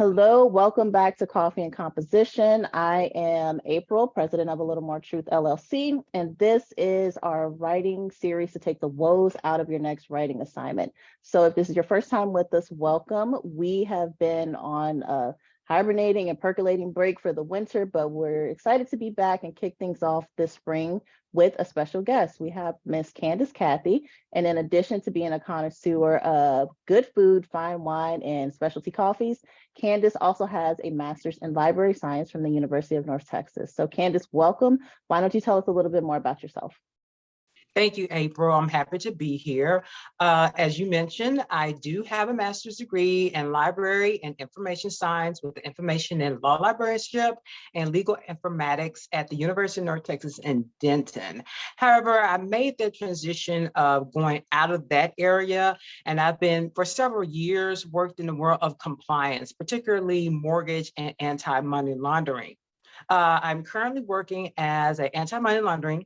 Hello, welcome back to Coffee and Composition. I am April, president of A Little More Truth LLC, and this is our writing series to take the woes out of your next writing assignment. So if this is your first time with us, welcome. We have been on a hibernating and percolating break for the winter, but we're excited to be back and kick things off this spring with a special guest. We have Miss Candace Cathy, and in addition to being a connoisseur of good food, fine wine, and specialty coffees, Candace also has a master's in library science from the University of North Texas. So Candace, welcome. Why don't you tell us a little bit more about yourself? Thank you, April. I'm happy to be here. As you mentioned, I do have a master's degree in library and information science with the information in law librarianship and legal informatics at the University of North Texas in Denton. However, I made the transition of going out of that area, and I've been for several years worked in the world of compliance, particularly mortgage and anti-money laundering. I'm currently working as an anti-money laundering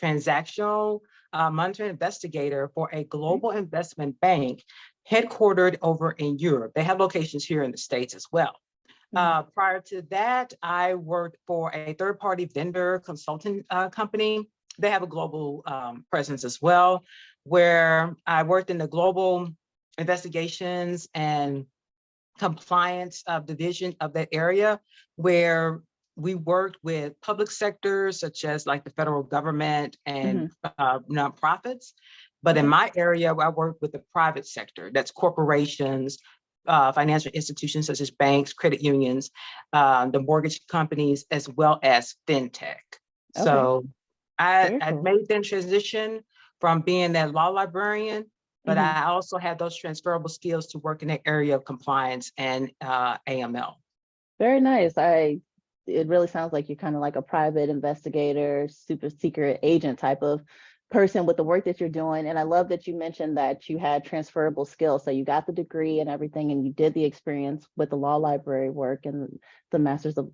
transactional monitoring investigator for a global investment bank headquartered over in Europe. They have locations here in the States as well. Prior to that, I worked for a third-party vendor consulting company. They have a global presence as well, where I worked in the global investigations and compliance division of that area, where we worked with public sectors such as like the federal government and nonprofits. But in my area, I work with the private sector, that's corporations, financial institutions such as banks, credit unions, the mortgage companies, as well as fintech. So I made that transition from being that law librarian, but I also had those transferable skills to work in the area of compliance and AML. Very nice. It really sounds like you're kind of like a private investigator, super secret agent type of person with the work that you're doing. And I love that you mentioned that you had transferable skills. So you got the degree and everything, and you did the experience with the law library work and the master's of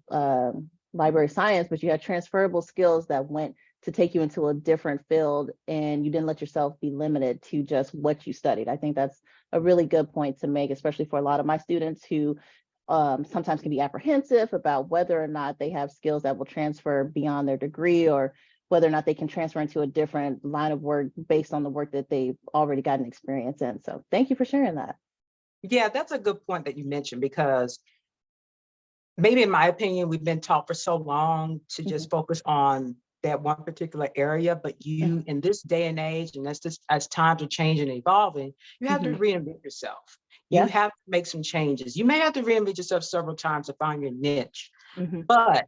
library science, but you had transferable skills that went to take you into a different field, and you didn't let yourself be limited to just what you studied. I think that's a really good point to make, especially for a lot of my students who sometimes can be apprehensive about whether or not they have skills that will transfer beyond their degree, or whether or not they can transfer into a different line of work based on the work that they've already gotten experience in. So thank you for sharing that. Yeah, that's a good point that you mentioned, because maybe in my opinion, we've been taught for so long to just focus on that one particular area, but you in this day and age, and that's just as times are changing and evolving, you have to reinvent yourself. You have to make some changes. You may have to reinvent yourself several times to find your niche, but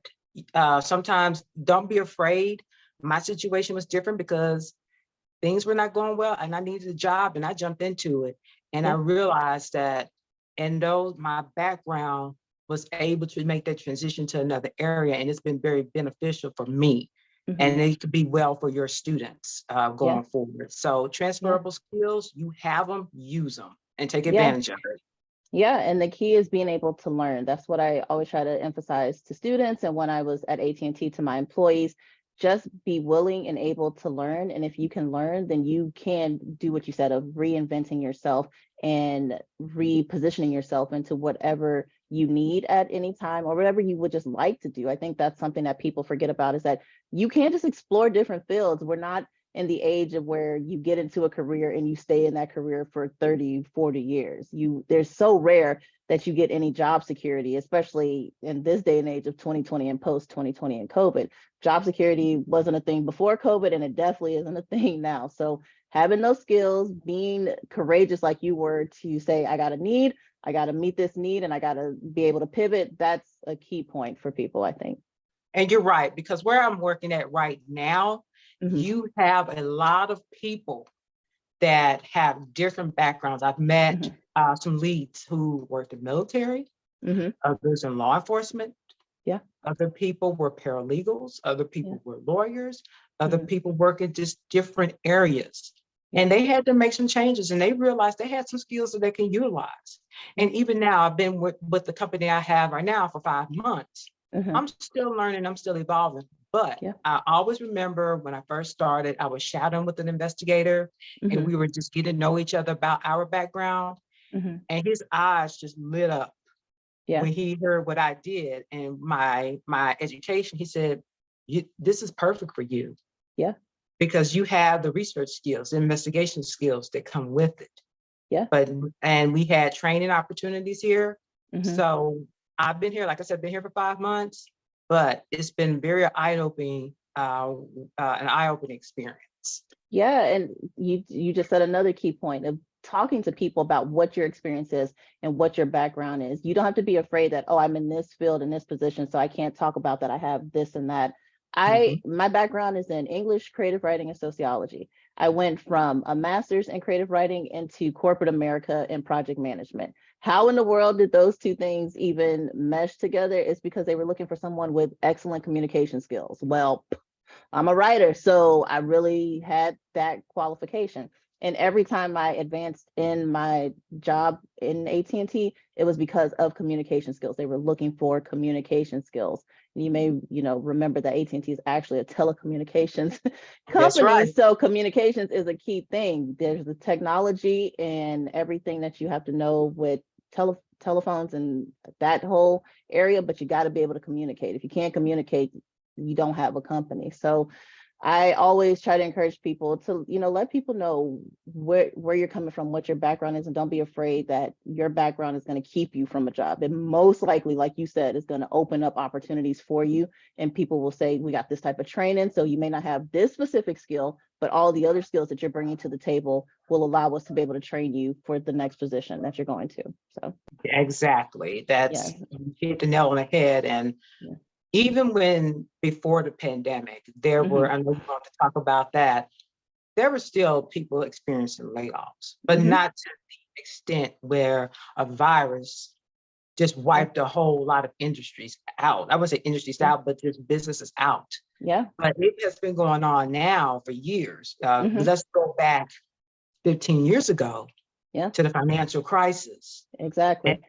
sometimes don't be afraid. My situation was different because things were not going well and I needed a job, and I jumped into it. And I realized that my background was able to make that transition to another area, and it's been very beneficial for me. And it could be well for your students going forward. So transferable skills, you have them, use them, and take advantage of it. Yeah, and the key is being able to learn. That's what I always try to emphasize to students. And when I was at AT&T, to my employees, just be willing and able to learn. And if you can learn, then you can do what you said of reinventing yourself and repositioning yourself into whatever you need at any time, or whatever you would just like to do. I think that's something that people forget about, is that you can't just explore different fields. We're not in the age of where you get into a career and you stay in that career for 30, 40 years. They're so rare that you get any job security, especially in this day and age of 2020 and post 2020 and COVID. Job security wasn't a thing before COVID, and it definitely isn't a thing now. So having those skills, being courageous like you were to say, I got a need, I got to meet this need, and I got to be able to pivot, that's a key point for people, I think. And you're right, because where I'm working at right now, you have a lot of people that have different backgrounds. I've met some leads who worked in military, others in law enforcement. Other people were paralegals, other people were lawyers, other people work in just different areas. And they had to make some changes, and they realized they had some skills that they can utilize. And even now, I've been with the company I have right now for 5 months. I'm still learning, I'm still evolving. But I always remember when I first started, I was shadowing with an investigator, and we were just getting to know each other about our background. And his eyes just lit up Yeah. when he heard what I did and my education, he said, this is perfect for you. Yeah. Because you have the research skills, investigation skills that come with it. Yeah. And we had training opportunities here. Mhm. So I've been here, like I said, been here for 5 months, but it's been very eye-opening, an eye-opening experience. Yeah, and you just said another key point of talking to people about what your experience is and what your background is. You don't have to be afraid that, oh, I'm in this field, in this position, so I can't talk about that. I have this and that. My background is in English, creative writing, and sociology. I went from a master's in creative writing into corporate America and project management. How in the world did those two things even mesh together? It's because they were looking for someone with excellent communication skills. Well, I'm a writer, so I really had that qualification. And every time I advanced in my job in AT&T, it was because of communication skills. They were looking for communication skills. And you may, remember that AT&T is actually a telecommunications That's company. right. So communications is a key thing. There's the technology and everything that you have to know with telephones and that whole area, but you got to be able to communicate. If you can't communicate, you don't have a company. So I always try to encourage people to, let people know where you're coming from, what your background is, and don't be afraid that your background is going to keep you from a job. And most likely, like you said, is going to open up opportunities for you. And people will say, we got this type of training, so you may not have this specific skill, but all the other skills that you're bringing to the table will allow us to be able to train you for the next position that you're going to. So Exactly. yeah. You hit the nail on the head. And Yeah. even when before the pandemic, there were, I know you want to talk about that, there were still people experiencing layoffs, but not to the extent where a virus just wiped a whole lot of industries out. I wouldn't say industries out, but just businesses out. Yeah. But it has been going on now for years. Mhm. Let's go back 15 years ago Yeah. to the financial crisis. Exactly.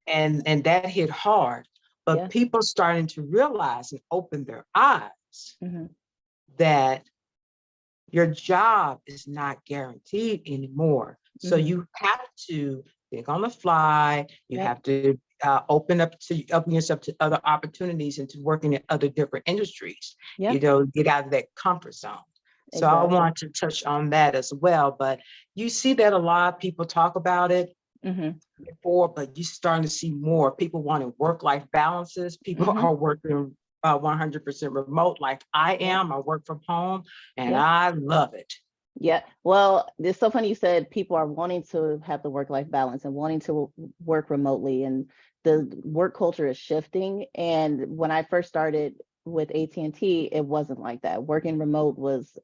And that hit hard. But Yeah. people starting to realize and open their eyes Mhm. that your job is not guaranteed anymore. So Mhm. you have to think on the fly. You Yep. have to open yourself to other opportunities and to working in other different industries. Yeah. Get out of that comfort zone. So I Exactly. want to touch on that as well. But you see that a lot of people talk about it Mhm. before, but you're starting to see more people wanting work-life balances. People Mhm. are working 100% remote, like I Yeah. am. I work from home, and Yeah. I love it. Yeah. Well, it's so funny you said people are wanting to have the work-life balance and wanting to work remotely, and the work culture is shifting. And when I first started with AT&T, it wasn't like that. Working remote was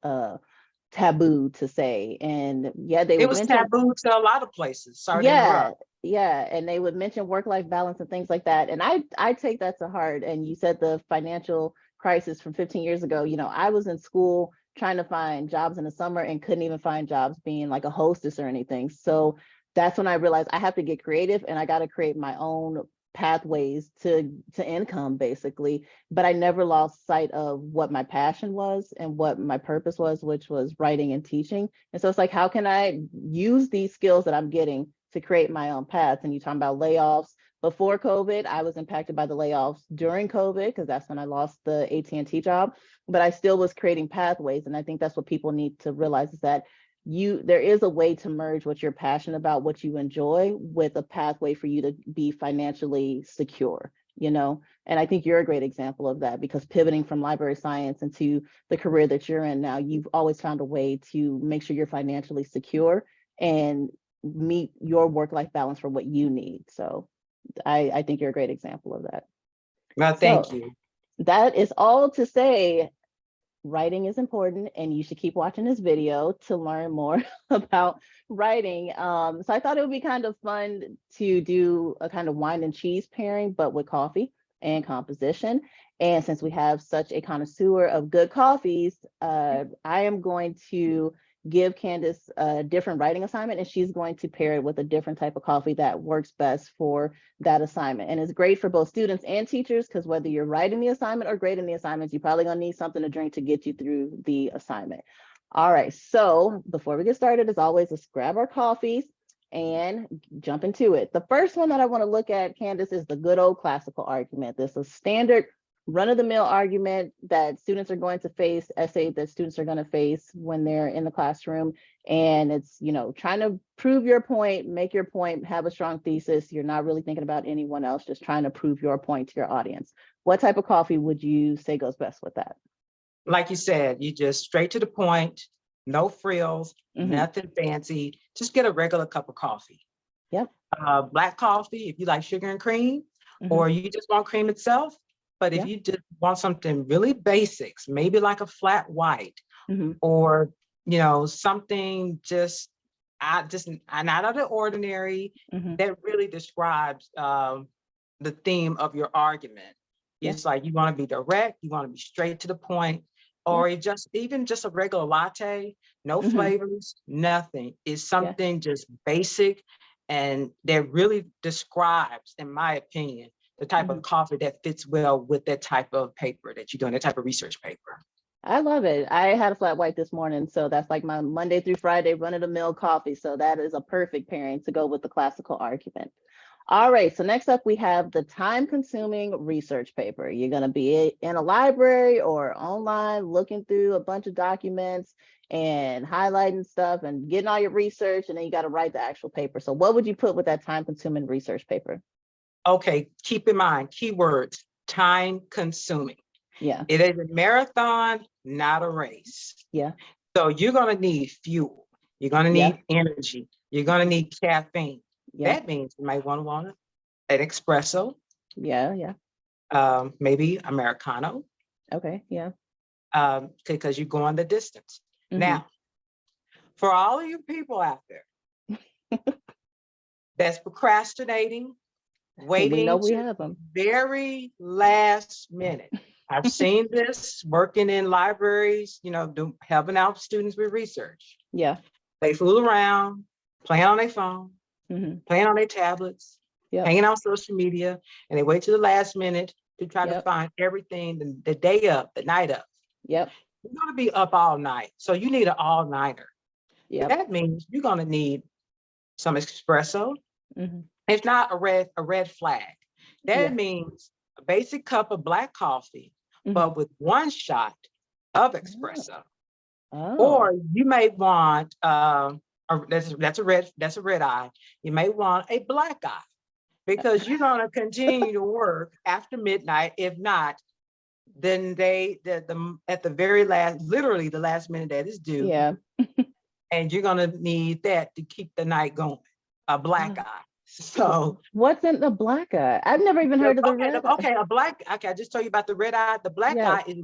taboo to say. And yeah, they It would was mention, taboo to a lot of places. Sorry to yeah, interrupt. yeah, and they would mention work-life balance and things like that. And I take that to heart. And you said the financial crisis from 15 years ago, I was in school trying to find jobs in the summer and couldn't even find jobs being like a hostess or anything. So that's when I realized I have to get creative and I got to create my own pathways to income basically. But I never lost sight of what my passion was and what my purpose was, which was writing and teaching. And so it's like, how can I use these skills that I'm getting to create my own paths? And you talking about layoffs. Before COVID, I was impacted by the layoffs during COVID because that's when I lost the AT&T job, but I still was creating pathways. And I think that's what people need to realize is that there is a way to merge what you're passionate about, what you enjoy, with a pathway for you to be financially secure, And I think you're a great example of that, because pivoting from library science into the career that you're in now, you've always found a way to make sure you're financially secure and meet your work-life balance for what you need. So I think you're a great example of that. Well, thank So you. that is all to say, writing is important and you should keep watching this video to learn more about writing. So I thought it would be kind of fun to do a kind of wine and cheese pairing, but with coffee and composition. And since we have such a connoisseur of good coffees, I am going to give Candace a different writing assignment, and she's going to pair it with a different type of coffee that works best for that assignment. And it's great for both students and teachers, because whether you're writing the assignment or grading the assignments, you're probably going to need something to drink to get you through the assignment. All right, so before we get started, as always, let's grab our coffees. and jump into it. The first one that I want to look at, Candace, is the good old classical argument. This is a standard run-of-the-mill argument that students are going to face, essay that students are going to face when they're in the classroom. And it's, trying to prove your point, make your point, have a strong thesis. You're not really thinking about anyone else, just trying to prove your point to your audience. What type of coffee would you say goes best with that? Like you said, you just straight to the point, no frills, Mhm. nothing fancy. Just get a regular cup of coffee. Yep. Black coffee, if you like sugar and cream, Mhm. or you just want cream itself. But if Yeah. you just want something really basics, maybe like a flat white, Mhm. or something just not out of the ordinary, Mhm. that really describes the theme of your argument. Yeah. It's like you want to be direct, you want to be straight to the point, Yeah. or even just a regular latte, no Mhm. flavors, nothing. It's Yeah. something just basic, and that really describes, in my opinion, the type of Mhm. coffee that fits well with that type of paper that you're doing, that type of research paper. I love it. I had a flat white this morning, so that's like my Monday through Friday run-of-the-mill coffee. So that is a perfect pairing to go with the classical argument. All right, so next up we have the time-consuming research paper. You're going to be in a library or online looking through a bunch of documents and highlighting stuff and getting all your research, and then you got to write the actual paper. So what would you put with that time-consuming research paper? Okay, keep in mind, keywords, time consuming. Yeah. It is a marathon, not a race. Yeah. So you're going to need fuel. You're going to need energy. You're going to need caffeine. Yeah. That means you might want an espresso. Yeah. Yeah. Maybe Americano. Okay. Yeah. Because you're going the distance. Mhm. Now, for all of you people out there that's procrastinating, We know waiting we to have the them. very last minute. I've seen this working in libraries, helping out students with research. Yeah. They fool around, playing on their phone, Mhm. playing on their tablets, Yep. hanging on social media, and they wait to the last minute to try to Yep. find everything the day up, the night up. Yep. You're going to be up all night. So you need an all-nighter. Yep. That means you're going to need some espresso. Mhm. It's not a red flag. That Yeah. means a basic cup of black coffee, Mhm. but with one shot of espresso. Oh. Or you may want that's a red eye. You may want a black eye, because you're going to continue to work after midnight. If not, then at the very last, literally the last minute that is due, Yeah. and you're going to need that to keep the night going. A black eye. So what's in the black eye? I've never even heard of the red eye. okay, I just told you about the red eye. The black Yes. eye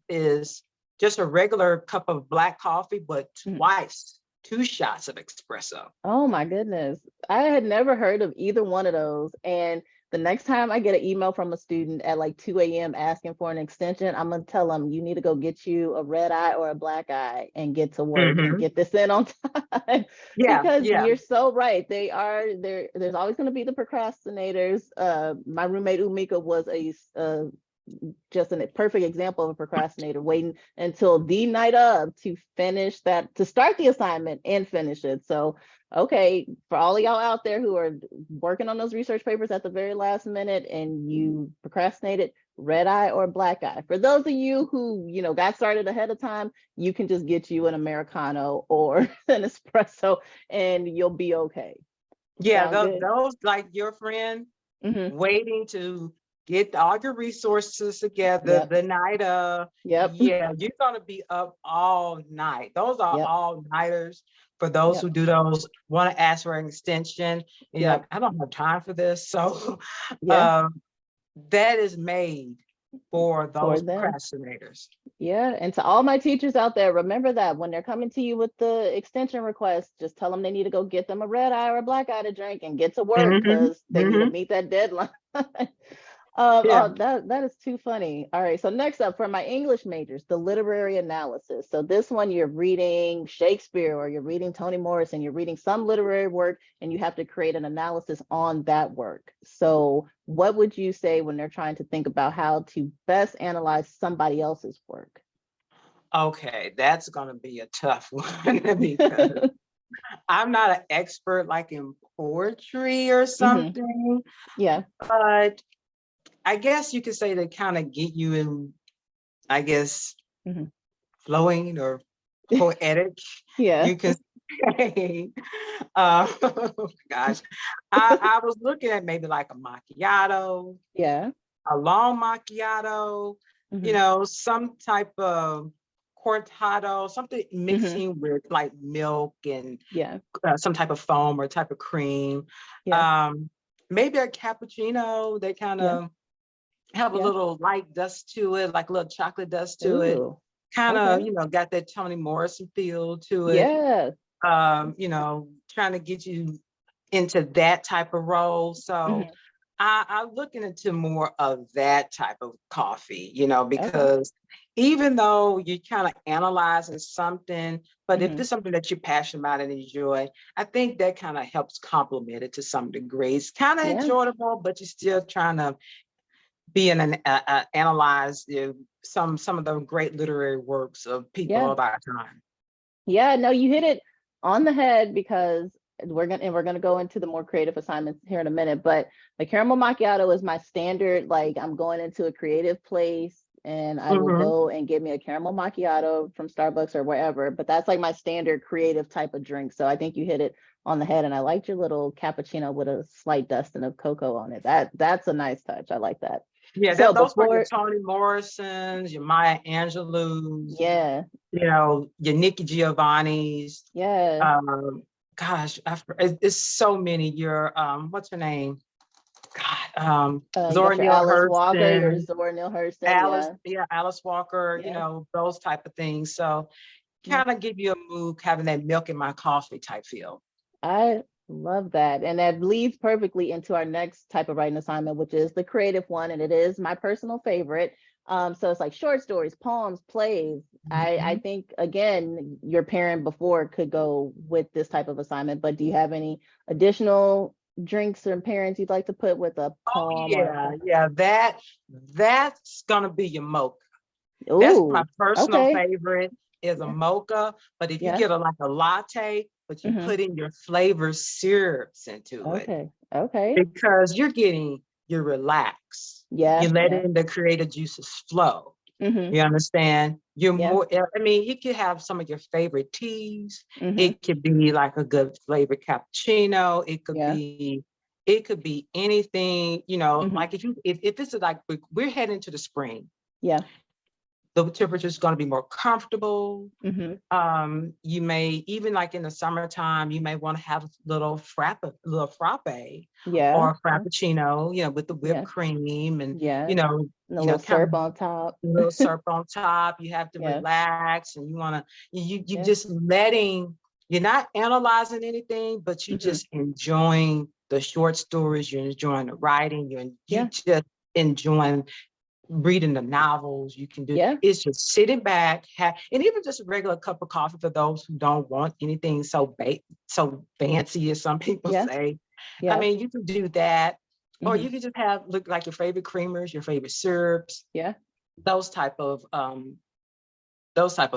is just a regular cup of black coffee, but twice, 2 shots of espresso. Oh my goodness. I had never heard of either one of those. And the next time I get an email from a student at like 2 a.m. asking for an extension, I'm going to tell them you need to go get you a red eye or a black eye and get to work and get this in on time. Yeah, Because yeah. you're so right. They are there. There's always going to be the procrastinators. My roommate Umika was just a perfect example of a procrastinator, waiting until the night of to finish that, to start the assignment and finish it. So, okay, for all of y'all out there who are working on those research papers at the very last minute and you procrastinated, red eye or black eye. For those of you who, got started ahead of time, you can just get you an Americano or an espresso and you'll be okay. Yeah, those like your friend waiting to get all your resources together the night of. Yep. Yeah, you're going to be up all night. Those are all nighters. For those who do those, want to ask for an extension, and you're like, I don't have time for this. So that is made for those procrastinators. Yeah, and to all my teachers out there, remember that when they're coming to you with the extension request, just tell them they need to go get them a red eye or a black eye to drink and get to work because they need to meet that deadline. That is too funny. All right, so next up for my English majors, the literary analysis. So this one, you're reading Shakespeare or you're reading Toni Morrison, you're reading some literary work and you have to create an analysis on that work. So what would you say when they're trying to think about how to best analyze somebody else's work? Okay, that's going to be a tough one because I'm not an expert like in poetry or Hmm. something, Yeah. but I guess you could say they kind of get you in, I guess, Hmm. flowing or poetic. Yeah. You can say, gosh, I was looking at maybe like a macchiato, Yeah. a long macchiato, Hmm. some type of cortado, something Hmm. mixing with like milk and Yeah. some type of foam or type of cream. Yeah. Um, Maybe a cappuccino, they kind Yeah. of have a Yeah. little light dust to it, like a little chocolate dust to it. Ooh. Kind of, Okay. got that Toni Morrison feel to it. Yeah. Trying to get you into that type of role. So Hmm. I'm looking into more of that type of coffee, Okay. because even though you're kind of analyzing something, but if Hmm. it's something that you're passionate about and enjoy, I think that kind of helps complement it to some degree. It's kind of Yeah. enjoyable, but you're still trying to be analyze some of the great literary works of people Yeah. of our time. Yeah, no, you hit it on the head because we're gonna go into the more creative assignments here in a minute. But the caramel macchiato is my standard. Like I'm going into a creative place and I will Mhm. go and get me a caramel macchiato from Starbucks or wherever. But that's like my standard creative type of drink. So I think you hit it on the head. And I liked your little cappuccino with a slight dusting of cocoa on it. That's a nice touch. I like that. Yeah, So those were your before, Toni Morrisons, your Maya Angelou's, yeah, your Nikki Giovanni's. yeah. Um, Gosh, it's so many. Your what's her name? God, You got Zora your Neale Alice Walker, your Hurston, Zora Neale Hurston. Yeah, Alice Walker. yeah, Those type of things. So yeah. kind of give you a mood, having that milk in my coffee type feel. I love that. And that leads perfectly into our next type of writing assignment, which is the creative one. And it is my personal favorite. So it's like short stories, poems, plays. I Mhm. think again, your parent before could go with this type of assignment, but do you have any additional drinks or parents you'd like to put with a poem or a Yeah, play? yeah, that's gonna be your mocha. That's my Ooh, personal okay. favorite is a Yeah, mocha. But if you yeah. get like a latte, but you Hmm. put in your flavor syrups into it, Okay. Okay. because you're relaxed. Yeah, You're yeah. letting the creative juices flow. Hmm. You understand? You're Yeah. more, I mean, you could have some of your favorite teas. Hmm. It could be like a good flavored cappuccino. Yeah. It could be anything, Hmm. like if it's like we're heading to the spring, Yeah. the temperature is going to be more comfortable. Hmm. You may even like in the summertime, you may want to have a little frappe Yeah. or a Yeah. frappuccino, with the whipped Yeah. cream and Yeah. And a little kind of syrup on top. a little syrup on top. You have to Yeah. relax and you want to you Yeah. just letting you're not analyzing anything, but you Hmm. just enjoying the short stories. You're enjoying the writing. You Yeah. just enjoying reading the novels. You can do Yeah. it's just sitting back, and even just a regular cup of coffee for those who don't want anything so fancy as some people Yeah. say. I Yeah. mean, you can do that, or Hmm. you can just have look like your favorite creamers, your favorite syrups, Yeah. those type of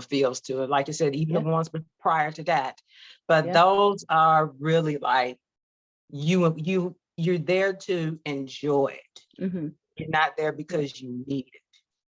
feels to it. Like I said, even the Yeah. ones prior to that, but Yeah. those are really like you're there to enjoy it. Hmm. You're not there Yeah. because you need it.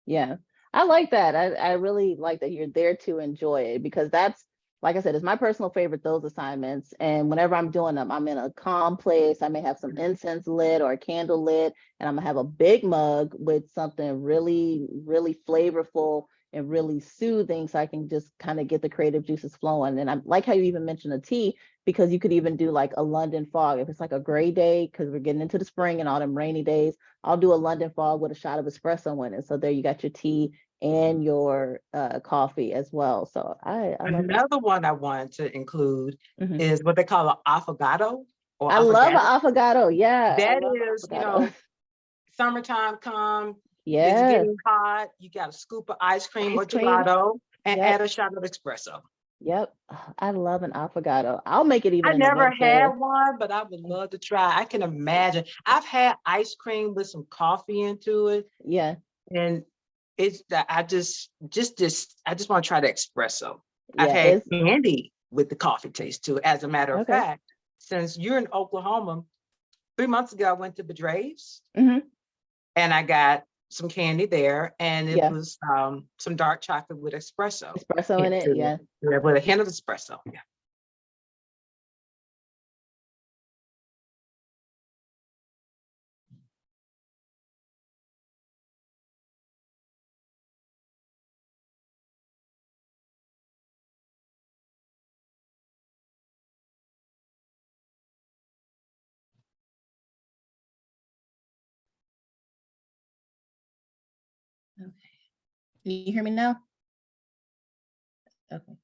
Yeah. I like that. I really like that you're there to enjoy it because that's, like I said, it's my personal favorite, those assignments. And whenever I'm doing them, I'm in a calm place. I may have some incense lit or a candle lit, and I'm gonna have a big mug with something really, really flavorful and really soothing so I can just kind of get the creative juices flowing. And I like how you even mentioned a tea because you could even do like a London fog if it's like a gray day because we're getting into the spring and all them rainy days. I'll do a London fog with a shot of espresso in it. So there you got your tea and your coffee as well. So I love that. Another one I wanted to include Mhm. is what they call an affogato or I love an affogato. avocado. Yeah, I That love is, avocado. summertime come, it's Yes, getting hot, you got a scoop of ice cream ice or cream. gelato and Yep, add a shot of espresso. yep. I love an avocado. I'll make it even I in the never had winter. one, but I would love to try. I can imagine. I've had ice cream with some coffee into it, Yeah, and it's that I just I just want to try the espresso. I've yeah. had It's candy. with the coffee taste too. As a matter of Okay. fact, since you're in Oklahoma, 3 months ago, I went to Bedraves Hmm. and I got some candy there, and it Yeah. was some dark chocolate with espresso Espresso in hint it. to Yeah. it. Yeah, with a hint of espresso. Yeah. Okay. Can you hear me now? Okay.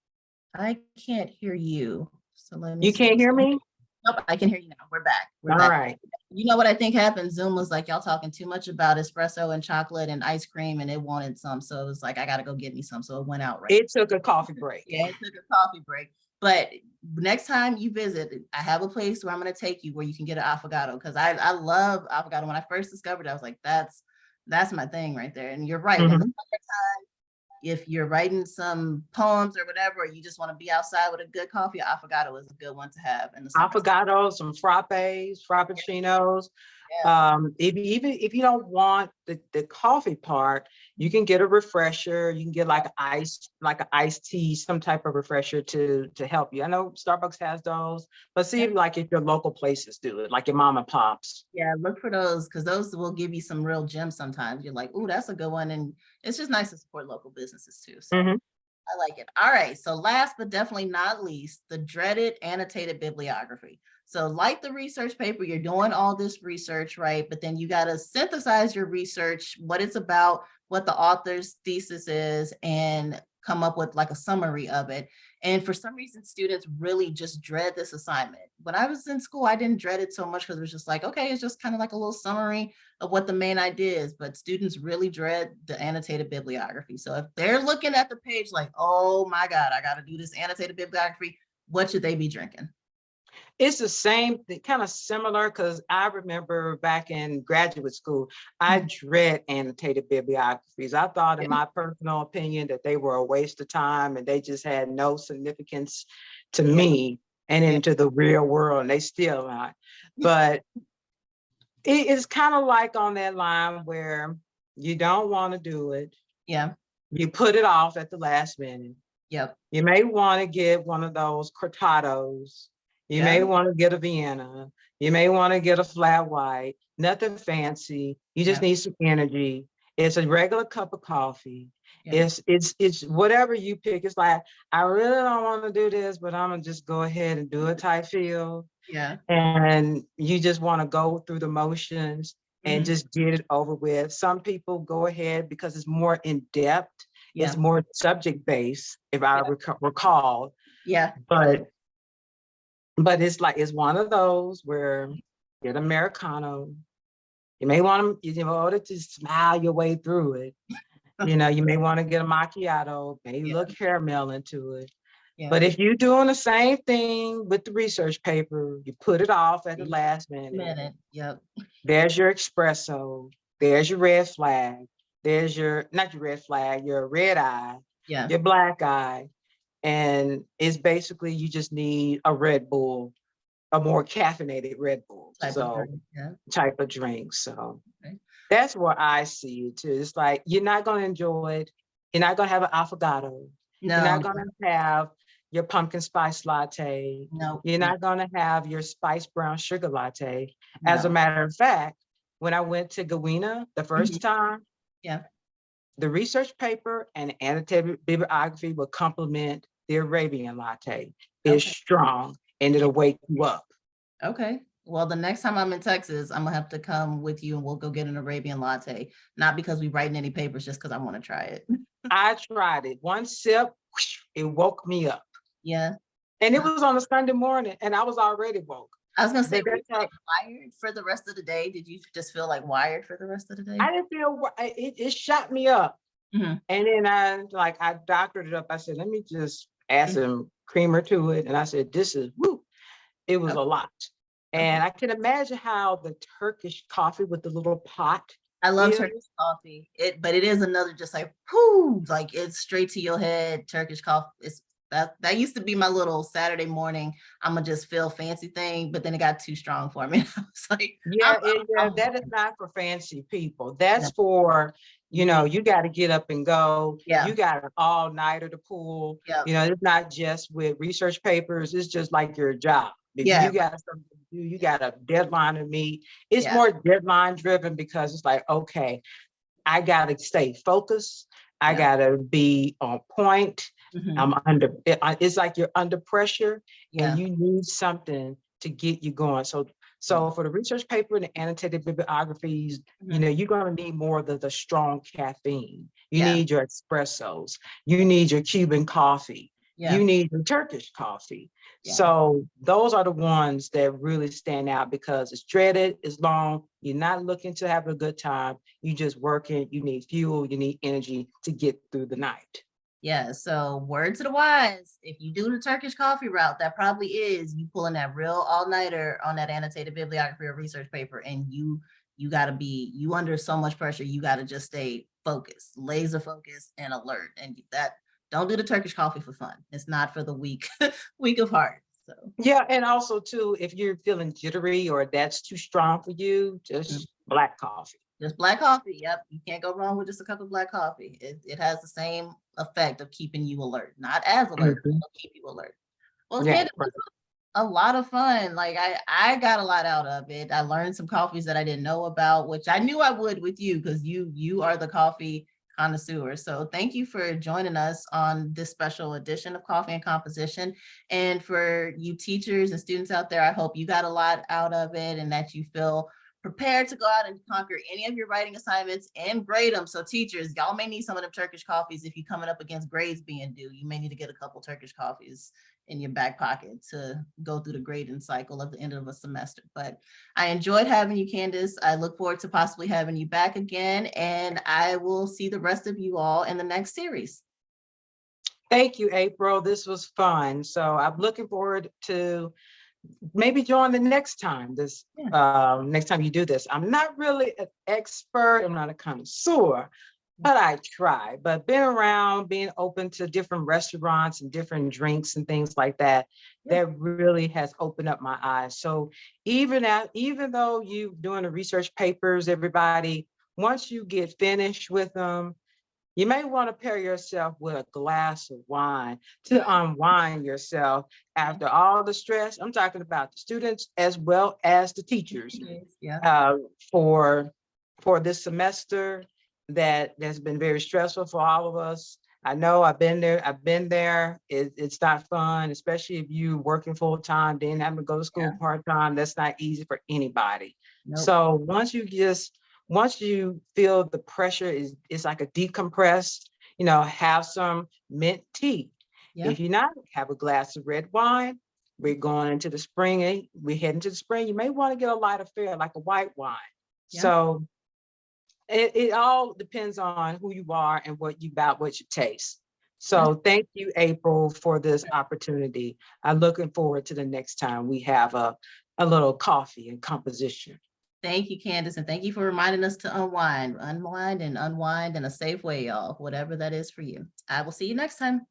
I can't hear you. So let me You see. can't hear me? Nope, I can hear you now. We're back. We're All back. right. You know what I think happened? Zoom was like, y'all talking too much about espresso and chocolate and ice cream, and it wanted some. So it was like, I gotta go get me some. So it went out right. It took a coffee break. Yeah, it took a coffee break. But next time you visit, I have a place where I'm gonna take you where you can get an affogato, because I love avocado. When I first discovered it, I was like, that's my thing right there. And you're right. In the Mhm. summertime, if you're writing some poems or whatever, or you just want to be outside with a good coffee, affogato is a good one to have in the summer. Affogato, some frappes, frappuccinos. Even if you don't want the coffee part, you can get a refresher. You can get like an iced tea, some type of refresher to help you. I know Starbucks has those, but see if your local places do it, like your mom and pops. Yeah, look for those, because those will give you some real gems sometimes. You're like, ooh, that's a good one. And it's just nice to support local businesses too. So Mhm. I like it. All right. So last but definitely not least, the dreaded annotated bibliography. So like the research paper, you're doing all this research, right? But then you got to synthesize your research, what it's about, what the author's thesis is, and come up with like a summary of it. And for some reason, students really just dread this assignment. When I was in school, I didn't dread it so much because it was just like, okay, it's just kind of like a little summary of what the main idea is, but students really dread the annotated bibliography. So if they're looking at the page like, oh my God, I got to do this annotated bibliography, what should they be drinking? It's the same, kind of similar, because I remember back in graduate school, I dread annotated bibliographies. I thought, in my personal opinion, that they were a waste of time and they just had no significance to me and into the real world, and they still not. But it is kind of like on that line where you don't want to do it. Yeah. You put it off at the last minute. Yep. You may want to get one of those cortados. You may want to get a Vienna. You may want to get a flat white. Nothing fancy. You just need some energy. It's a regular cup of coffee. It's whatever you pick. It's like, I really don't want to do this, but I'm gonna just go ahead and do a type feel. Yeah. And you just want to go through the motions and just get it over with. Some people go ahead because it's more in depth. It's more subject based, if I recall. Yeah. But it's like, it's one of those where get Americano. You may want to just smile your way through it. You may want to get a macchiato, maybe look caramel into it. But if you're doing the same thing with the research paper, you put it off at the last minute. Yep. There's your espresso. There's your red flag. There's not your red flag, your red eye, your black eye. And it's basically, you just need a Red Bull, a more caffeinated Red Bull. Type of drink. So that's where I see it too. It's like, you're not going to enjoy it. You're not going to have an affogato. You're not going to have your pumpkin spice latte. No. You're not going to have your spiced brown sugar latte. As a matter of fact, when I went to Gowina the first time, the research paper and annotated bibliography will complement the Arabian latte. It's strong and it'll wake you up. Okay. Well, the next time I'm in Texas, I'm gonna have to come with you and we'll go get an Arabian latte. Not because we writing any papers, just because I want to try it. I tried it. One sip, it woke me up. Yeah. And it was on a Sunday morning and I was already woke. I was gonna say, were you like wired for the rest of the day? Did you just feel like wired for the rest of the day? I didn't feel, it shot me up. And then I doctored it up. I said, let me just add some creamer to it. And I said, this is, woo, it was a lot. And I can imagine how the Turkish coffee with the little pot. I love Turkish coffee. But it is another just like, whoo, like it's straight to your head. Turkish coffee. It's That used to be my little Saturday morning, I'ma just feel fancy thing, but then it got too strong for me. I was like, Yeah, I'm that is not for fancy people. Yeah. That's for, you know, Me. you got to get up and go. Yeah, You got an all-nighter to pull. yeah, You know, it's not just with research papers. It's just like your job. If yeah, you got something to do, you got a deadline to meet. It's yeah, more deadline driven because it's like, okay, I got to stay focused. I yeah. got to be on point. Mhm. It's like you're under pressure and Yeah, you need something to get you going. yeah. So for the research paper and the annotated bibliographies, you Mhm. know, you're going to need more of the strong caffeine. You Yeah, need your espressos. You need your Cuban coffee. yeah, You need your Turkish coffee. yeah. So those are the ones that really stand out because it's dreaded, it's long. You're not looking to have a good time. You just working. You need fuel. You need energy to get through the night. Yeah, so word to the wise, if you do the Turkish coffee route, that probably is you pulling that real all-nighter on that annotated bibliography or research paper, and you gotta be you under so much pressure, you gotta just stay focused, laser focused and alert. And that don't do the Turkish coffee for fun. It's not for the weak, weak of heart. So Yeah, and also too, if you're feeling jittery or that's too strong for you, mm, just black coffee. just black coffee. Yep, you can't go wrong with just a cup of black coffee. It has the same effect of keeping you alert, not as alert, but Mhm. it'll keep you alert. Well, Yeah, Candace, right. a lot of fun. Like I got a lot out of it. I learned some coffees that I didn't know about, which I knew I would with you because you are the coffee connoisseur. So thank you for joining us on this special edition of Coffee and Composition. And for you teachers and students out there, I hope you got a lot out of it and that you feel prepared to go out and conquer any of your writing assignments and grade them. So teachers, y'all may need some of them Turkish coffees if you're coming up against grades being due. You may need to get a couple Turkish coffees in your back pocket to go through the grading cycle at the end of a semester. But I enjoyed having you, Candace. I look forward to possibly having you back again, and I will see the rest of you all in the next series. Thank you, April. This was fun. So I'm looking forward to maybe join the next time. Yeah. Next time you do this. I'm not really an expert. I'm not a connoisseur, but I try. But being around, being open to different restaurants and different drinks and things like that, Yeah. that really has opened up my eyes. So even though you doing the research papers, everybody, once you get finished with them, you may want to pair yourself with a glass of wine to unwind yourself after all the stress. I'm talking about the students as well as the teachers Yeah. uh, for for this semester that's been very stressful for all of us. I know I've been there. I've been there. It's not fun, especially if you working full time, then having to go to school Yeah. part time. That's not easy for anybody. Nope. So once you feel the pressure is like a decompress, you know, have some mint tea. Yeah. If you're not, have a glass of red wine. We're going into the spring. We're heading to the spring. You may want to get a lighter fare, like a white wine. Yeah. So it all depends on who you are and what you taste. So thank you, April, for this opportunity. I'm looking forward to the next time we have a little coffee and composition. Thank you, Candace, and thank you for reminding us to unwind and unwind in a safe way, y'all, whatever that is for you. I will see you next time.